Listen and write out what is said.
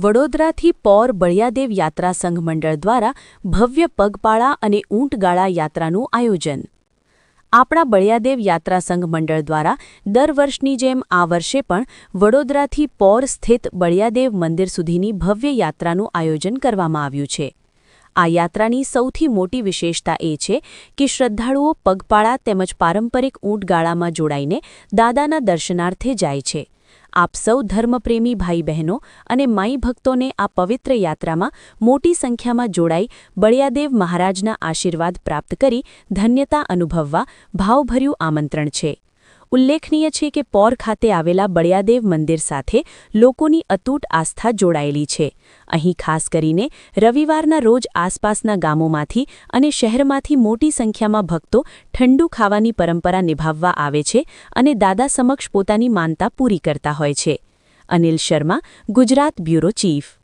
વડોદરાથી પૌર બળિયાદેવ યાત્રા સંઘ મંડળ દ્વારા ભવ્ય પગપાળા અને ઊંટગાળા યાત્રાનું આયોજન। આપણા બળિયાદેવ યાત્રા સંઘ મંડળ દ્વારા દર વર્ષની જેમ આ વર્ષે પણ વડોદરાથી પૌર સ્થિત બળિયાદેવ મંદિર સુધીની ભવ્ય યાત્રાનું આયોજન કરવામાં આવ્યું છે। આ યાત્રાની સૌથી મોટી વિશેષતા એ છે કે શ્રદ્ધાળુઓ પગપાળા તેમજ પારંપરિક ઊંટગાળામાં જોડાઈને દાદાના દર્શનાર્થે જાય છે। આપ સૌ ધર્મપ્રેમી ભાઈ બહેનો અને માઈ ભક્તોને આ પવિત્ર યાત્રામાં મોટી સંખ્યામાં જોડાઈ બળિયાદેવ મહારાજના આશીર્વાદ પ્રાપ્ત કરી ધન્યતા અનુભવવા ભાવભર્યું આમંત્રણ છે। ઉલ્લેખનીય છે કે પૌર ખાતે આવેલા બળિયાદેવ મંદિર સાથે લોકોની અતૂટ આસ્થા જોડાયેલી છે। અહીં ખાસ કરીને રવિવારના રોજ આસપાસના ગામોમાંથી અને શહેરમાંથી મોટી સંખ્યામાં ભક્તો ઠંડુ ખાવાની પરંપરા નિભાવવા આવે છે અને દાદા સમક્ષ પોતાની માનતા પૂરી કરતા હોય છે। Anil Sharma, Gujarat bureau chief.